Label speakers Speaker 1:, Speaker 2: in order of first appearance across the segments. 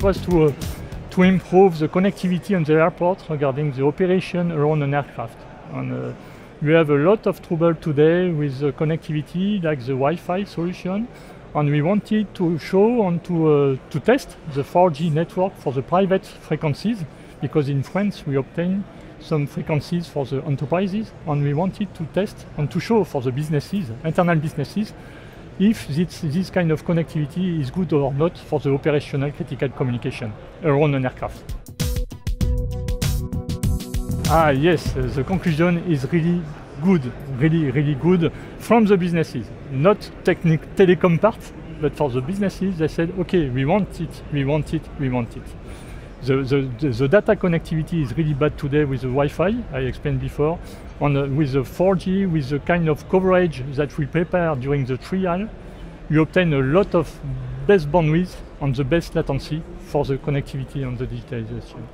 Speaker 1: It was to improve the connectivity on the airport regarding the operation around an aircraft. And, we have a lot of trouble today with the connectivity, like the Wi-Fi solution, and we wanted to show and to test the 4G network for the private frequencies, because in France we obtain some frequencies for the enterprises, and we wanted to test and to show for the businesses, internal businesses, if this kind of connectivity is good or not for the operational critical communication around an aircraft. Yes, the conclusion is really good, really good from the businesses. Not telecom part, but for the businesses, they said, okay, we want it. The data connectivity is really bad today with the Wi-Fi, I explained before, and with the 4G, with the kind of coverage that we prepare during the trial, we obtain a lot of best bandwidth and the best latency for the connectivity and the digitalization.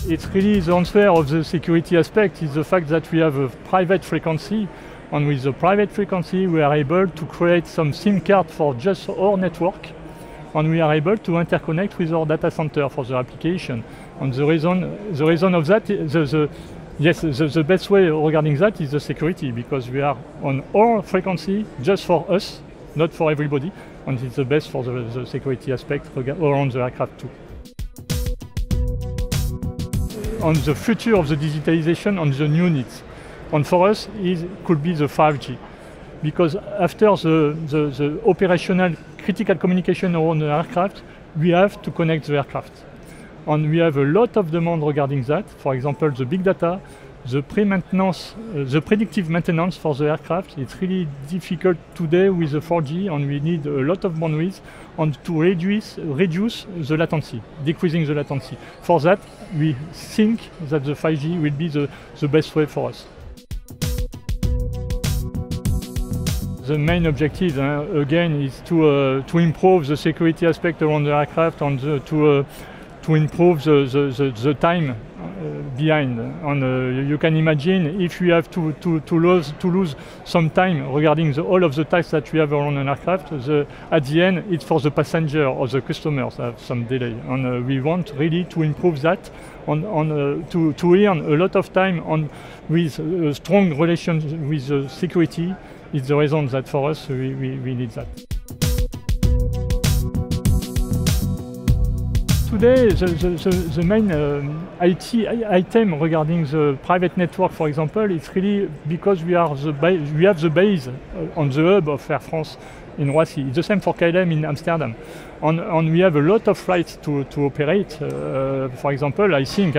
Speaker 1: It's really the answer of the security aspect is the fact that we have a private frequency, and with the private frequency we are able to create some SIM card for just our network, and we are able to interconnect with our data center for the application. And the reason of that, the best way regarding that is the security, because we are on our frequency just for us, not for everybody, and it's the best for the security aspect around the aircraft too. On the future of the digitalization on the new needs. And for us, it could be the 5G. Because after the operational critical communication around the aircraft, we have to connect the aircraft. And we have a lot of demand regarding that. For example, the big data, the pre-maintenance, the predictive maintenance for the aircraft. It's really difficult today with the 4G, and we need a lot of bandwidth and to reduce the latency, decreasing the latency. For that, we think that the 5G will be the best way for us. The main objective, again, is to improve the security aspect around the aircraft and to improve the time behind. And you can imagine if we have to lose some time regarding all of the tasks that we have around an aircraft, at the end it's for the passenger or the customers have some delay. And we want really to improve that to earn a lot of time with a strong relation with security. It's the reason that for us we need that. Today, the main IT item regarding the private network, for example, it's really because we have the base on the hub of Air France in Roissy. It's the same for KLM in Amsterdam. And we have a lot of flights to operate. For example, I think,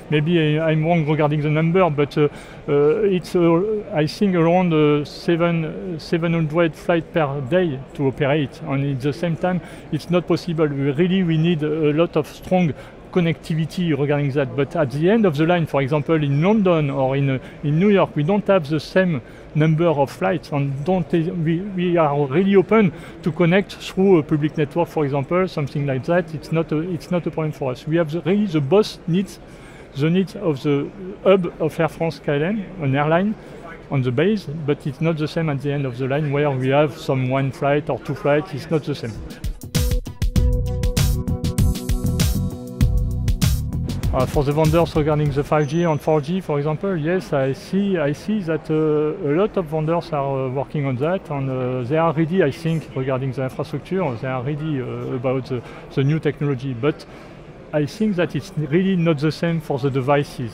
Speaker 1: maybe I'm wrong regarding the number, but it's, I think, around 700 flights per day to operate. And at the same time, it's not possible. We need a lot of strong connectivity regarding that. But at the end of the line, for example, in London or in New York, we don't have the same number of flights, and we are really open to connect through a public network, for example, something like that. It's not a point for us. We have really the both needs, the needs of the hub of Air France KLM, an airline, on the base, but it's not the same at the end of the line where we have some one flight or two flights. It's not the same. For the vendors regarding the 5G and 4G, for example, yes, I see that a lot of vendors are working on that, and they are ready, I think, regarding the infrastructure. They are ready about the new technology, but I think that it's really not the same for the devices.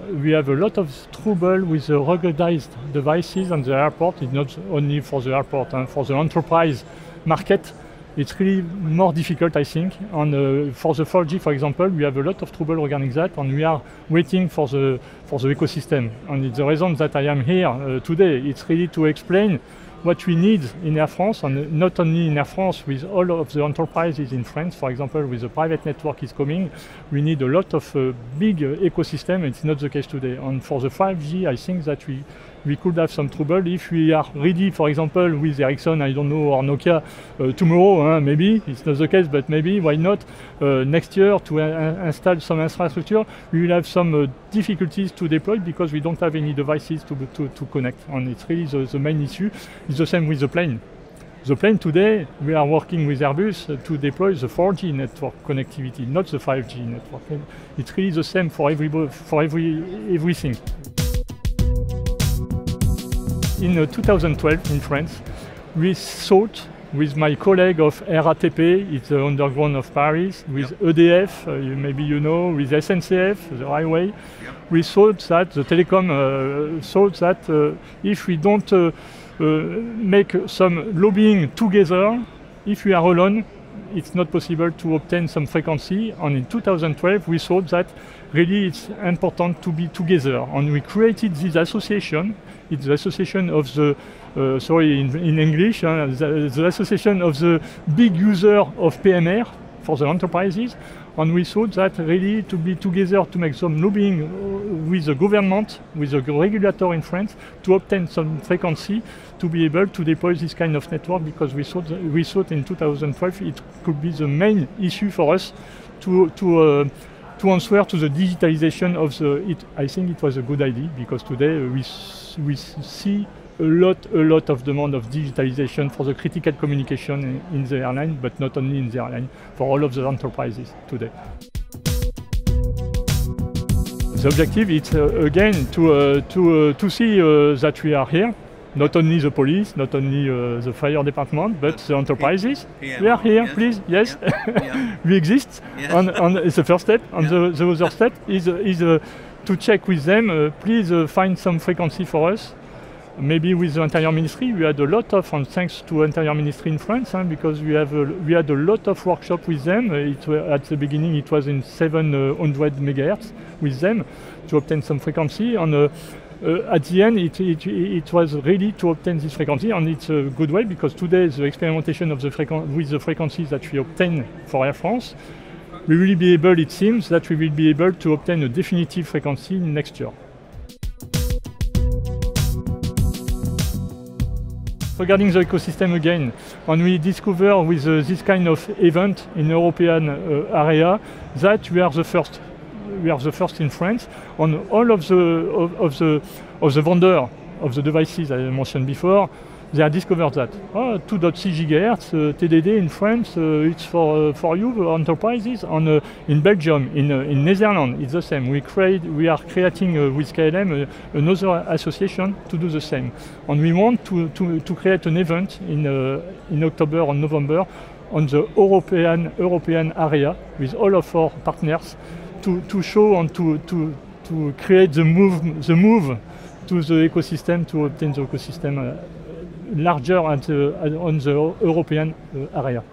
Speaker 1: We have a lot of trouble with the ruggedized devices on the airport. It's not only for the airport, and for the enterprise market. It's really more difficult, I think. And for the 4G, for example, we have a lot of trouble regarding that, and we are waiting for the ecosystem. And it's the reason that I am here today. It's really to explain what we need in Air France, and not only in Air France, with all of the enterprises in France, for example, with the private network is coming, we need a lot of big ecosystem. It's not the case today. And for the 5G, I think that we could have some trouble if we are ready, for example, with Ericsson, I don't know, or Nokia tomorrow, maybe. It's not the case, but maybe, why not? Next year, to install some infrastructure, we will have some difficulties to deploy because we don't have any devices to connect. And it's really the main issue. It's the same with the plane. The plane today, we are working with Airbus to deploy the 4G network connectivity, not the 5G network. It's really the same for everything. In 2012 in France, we thought with my colleague of RATP, it's the underground of Paris, with EDF, maybe you know, with SNCF, the highway, we thought that the telecom thought that if we don't make some lobbying together, if we are alone, it's not possible to obtain some frequency. And in 2012, we thought that really it's important to be together. And we created this association. It's the association of the, in English, the association of the big user of PMR for the enterprises. And we thought that really to be together to make some lobbying with the government, with the regulator in France, to obtain some frequency, to be able to deploy this kind of network, because we thought in 2012 it could be the main issue for us to answer to the digitalization of the. I think it was a good idea, because today we see a lot of demand of digitalization for the critical communication in the airline, but not only in the airline, for all of the enterprises today. The objective is again to see that we are here, not only the police, not only the fire department, but the enterprises. We are here, yes. Please, yes. Yeah. We exist, yes. And it's the first step. And the other step is to check with them, please find some frequency for us. Maybe with the Interior Ministry, we had a lot of, and thanks to Interior Ministry in France, because we had a lot of workshops with them. At the beginning, it was in 700 megahertz with them to obtain some frequency. And at the end, it was ready to obtain this frequency, and it's a good way, because today the experimentation of with the frequencies that we obtain for Air France, we will be able, it seems, that we will be able to obtain a definitive frequency next year. Regarding the ecosystem again, when we discover with this kind of event in European area that we are the first. We are the first in France on all of the vendor of the devices I mentioned before. They have discovered that 2.6 GHz TDD in France, it's for you enterprises. And in Belgium, in Netherlands, it's the same. We are creating with KLM another association to do the same. And we want to create an event in October or November on the European area with all of our partners to show and to create the move to the ecosystem, to obtain the ecosystem larger on the European area.